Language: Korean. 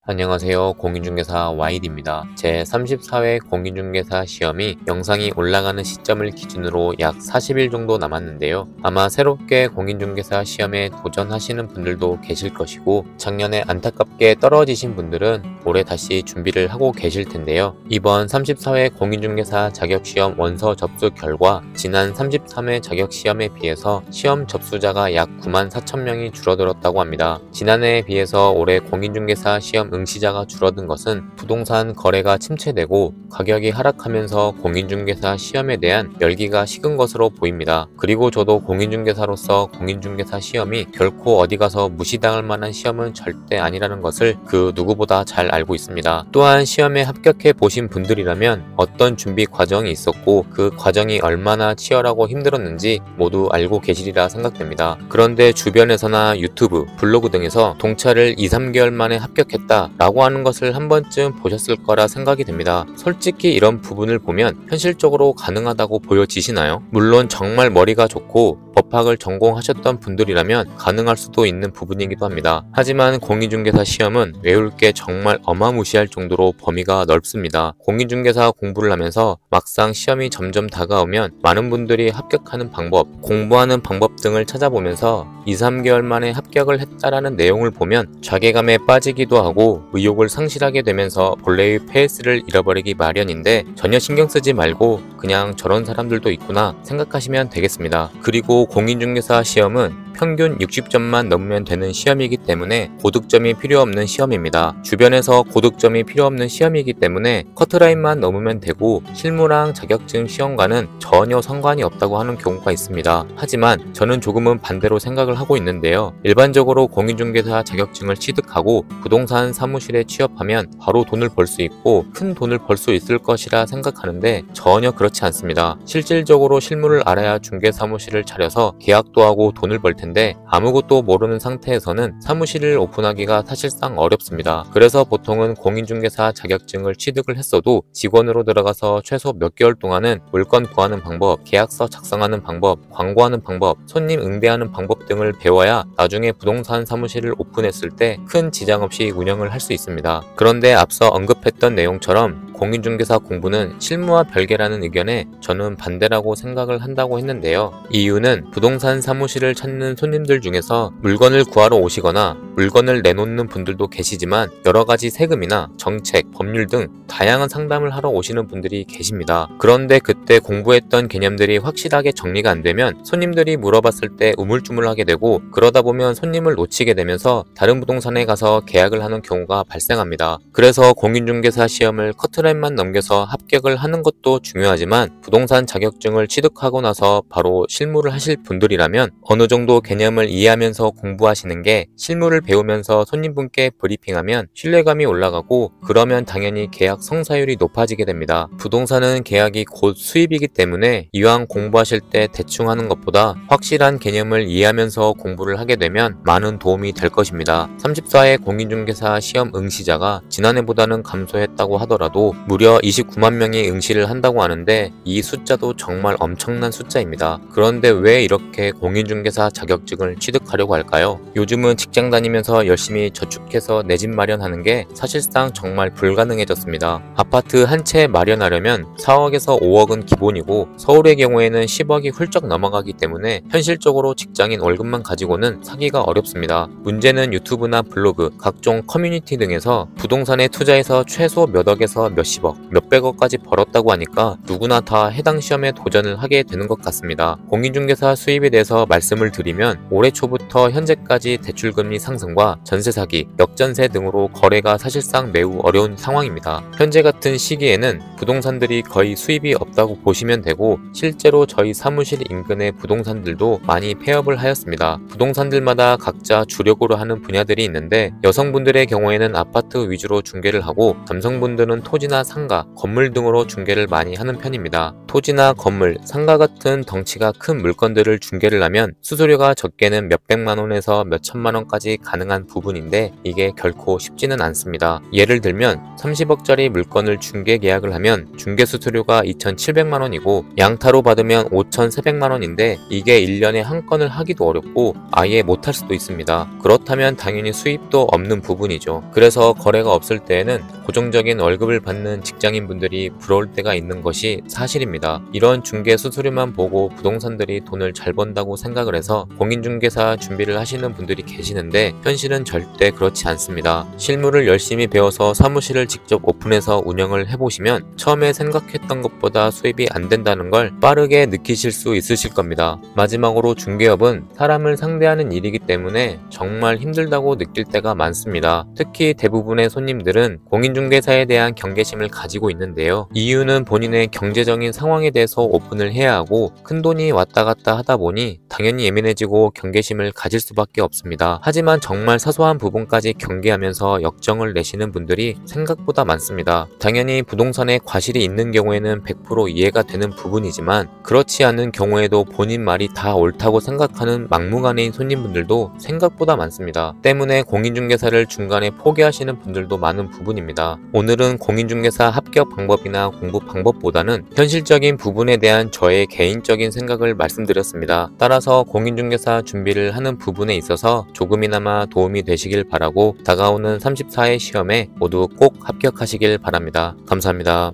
안녕하세요. 공인중개사 YD입니다. 제34회 공인중개사 시험이 영상이 올라가는 시점을 기준으로 약 40일 정도 남았는데요. 아마 새롭게 공인중개사 시험에 도전하시는 분들도 계실 것이고 작년에 안타깝게 떨어지신 분들은 올해 다시 준비를 하고 계실 텐데요. 이번 34회 공인중개사 자격시험 원서 접수 결과 지난 33회 자격시험에 비해서 시험 접수자가 약 94,000명이 줄어들었다고 합니다. 지난해에 비해서 올해 공인중개사 시험 응시자가 줄어든 것은 부동산 거래가 침체되고 가격이 하락하면서 공인중개사 시험에 대한 열기가 식은 것으로 보입니다. 그리고 저도 공인중개사로서 공인중개사 시험이 결코 어디 가서 무시당할 만한 시험은 절대 아니라는 것을 그 누구보다 잘 알고 있습니다. 또한 시험에 합격해 보신 분들이라면 어떤 준비 과정이 있었고 그 과정이 얼마나 치열하고 힘들었는지 모두 알고 계시리라 생각됩니다. 그런데 주변에서나 유튜브, 블로그 등에서 동차를 2-3개월 만에 합격했다 라고 하는 것을 한 번쯤 보셨을 거라 생각이 됩니다. 솔직히 이런 부분을 보면 현실적으로 가능하다고 보여지시나요? 물론 정말 머리가 좋고 법학을 전공하셨던 분들이라면 가능할 수도 있는 부분이기도 합니다. 하지만 공인중개사 시험은 외울 게 정말 어마무시할 정도로 범위가 넓습니다. 공인중개사 공부를 하면서 막상 시험이 점점 다가오면 많은 분들이 합격하는 방법, 공부하는 방법 등을 찾아보면서 2-3개월 만에 합격을 했다라는 내용을 보면 자괴감에 빠지기도 하고 의욕을 상실하게 되면서 본래의 페이스를 잃어버리기 마련인데 전혀 신경 쓰지 말고 그냥 저런 사람들도 있구나 생각하시면 되겠습니다. 그리고 공인중개사 시험은 평균 60점만 넘으면 되는 시험이기 때문에 고득점이 필요 없는 시험입니다. 주변에서 고득점이 필요 없는 시험이기 때문에 커트라인만 넘으면 되고 실무랑 자격증 시험과는 전혀 상관이 없다고 하는 경우가 있습니다. 하지만 저는 조금은 반대로 생각을 하고 있는데요. 일반적으로 공인중개사 자격증을 취득하고 부동산 사무실에 취업하면 바로 돈을 벌 수 있고 큰 돈을 벌 수 있을 것이라 생각하는데 전혀 그렇지 않습니다. 실질적으로 실무를 알아야 중개사무실을 차려서 계약도 하고 돈을 벌 텐데 아무것도 모르는 상태에서는 사무실을 오픈하기가 사실상 어렵습니다. 그래서 보통은 공인중개사 자격증을 취득을 했어도 직원으로 들어가서 최소 몇 개월 동안은 물건 구하는 방법, 계약서 작성하는 방법, 광고하는 방법, 손님 응대하는 방법 등을 배워야 나중에 부동산 사무실을 오픈했을 때 큰 지장 없이 운영을 할 수 있습니다. 그런데 앞서 언급했던 내용처럼 공인중개사 공부는 실무와 별개라는 의견에 저는 반대라고 생각을 한다고 했는데요. 이유는 부동산 사무실을 찾는 손님들 중에서 물건을 구하러 오시거나 물건을 내놓는 분들도 계시지만 여러가지 세금이나 정책, 법률 등 다양한 상담을 하러 오시는 분들이 계십니다. 그런데 그때 공부했던 개념들이 확실하게 정리가 안 되면 손님들이 물어봤을 때 우물쭈물하게 되고 그러다 보면 손님을 놓치게 되면서 다른 부동산에 가서 계약을 하는 경우가 발생합니다. 그래서 공인중개사 시험을 커트라인만 넘겨서 합격을 하는 것도 중요하지만 부동산 자격증을 취득하고 나서 바로 실무를 하실 분들이라면 어느 정도 개념을 이해하면서 공부하시는 게 실무를 배우면서 손님분께 브리핑하면 신뢰감이 올라가고 그러면 당연히 계약 성사율이 높아지게 됩니다. 부동산은 계약이 곧 수입이기 때문에 이왕 공부하실 때 대충 하는 것보다 확실한 개념을 이해하면서 공부를 하게 되면 많은 도움이 될 것입니다. 34회 공인중개사 시험 응시자가 지난해보다는 감소했다고 하더라도 무려 29만 명이 응시를 한다고 하는데 이 숫자도 정말 엄청난 숫자입니다. 그런데 왜 이렇게 공인중개사 자격증을 취득하려고 할까요? 요즘은 직장 다니면서 열심히 저축해서 내 집 마련하는 게 사실상 정말 불가능해졌습니다. 아파트 한 채 마련하려면 4억에서 5억은 기본이고 서울의 경우에는 10억이 훌쩍 넘어가기 때문에 현실적으로 직장인 월급만 가지고는 사기가 어렵습니다. 문제는 유튜브나 블로그, 각종 커뮤니티 등에서 부동산에 투자해서 최소 몇 억에서 몇십억, 몇백억까지 벌었다고 하니까 누구나 다 해당 시험에 도전을 하게 되는 것 같습니다. 공인중개사 수입에 대해서 말씀을 드리면 올해 초부터 현재까지 대출금리 상승과 전세 사기, 역전세 등으로 거래가 사실상 매우 어려운 상황입니다. 현재 같은 시기에는 부동산들이 거의 수입이 없다고 보시면 되고 실제로 저희 사무실 인근의 부동산들도 많이 폐업을 하였습니다. 부동산들마다 각자 주력으로 하는 분야들이 있는데 여성분들의 경우에는 아파트 위주로 중개를 하고 남성분들은 토지나 토지나 상가, 건물 등으로 중개를 많이 하는 편입니다. 토지나 건물, 상가 같은 덩치가 큰 물건들을 중개를 하면 수수료가 적게는 몇백만 원에서 몇천만 원까지 가능한 부분인데 이게 결코 쉽지는 않습니다. 예를 들면 30억짜리 물건을 중개 계약을 하면 중개 수수료가 2,700만 원이고 양타로 받으면 5,400만 원인데 이게 1년에 한 건을 하기도 어렵고 아예 못할 수도 있습니다. 그렇다면 당연히 수입도 없는 부분이죠. 그래서 거래가 없을 때에는 고정적인 월급을 받는 직장인분들이 부러울 때가 있는 것이 사실입니다. 이런 중개 수수료만 보고 부동산들이 돈을 잘 번다고 생각을 해서 공인중개사 준비를 하시는 분들이 계시는데 현실은 절대 그렇지 않습니다. 실무를 열심히 배워서 사무실을 직접 오픈해서 운영을 해보시면 처음에 생각했던 것보다 수입이 안 된다는 걸 빠르게 느끼실 수 있으실 겁니다. 마지막으로 중개업은 사람을 상대하는 일이기 때문에 정말 힘들다고 느낄 때가 많습니다. 특히 대부분의 손님들은 공인중개사에 대한 경계심을 가지고 있는데요. 이유는 본인의 경제적인 상황에 대해서 오픈을 해야 하고 큰돈이 왔다 갔다 하다 보니 당연히 예민해지고 경계심을 가질 수밖에 없습니다. 하지만 정말 사소한 부분까지 경계하면서 역정을 내시는 분들이 생각보다 많습니다. 당연히 부동산에 과실이 있는 경우에는 100% 이해가 되는 부분이지만 그렇지 않은 경우에도 본인 말이 다 옳다고 생각하는 막무가내인 손님분들도 생각보다 많습니다. 때문에 공인중개사를 중간에 포기하시는 분들도 많은 부분입니다. 오늘은 공인중개사 합격 방법이나 공부 방법보다는 현실적인 부분에 대한 저의 개인적인 생각을 말씀드렸습니다. 따라서 공인중개사 준비를 하는 부분에 있어서 조금이나마 도움이 되시길 바라고 다가오는 34회 시험에 모두 꼭 합격하시길 바랍니다. 감사합니다.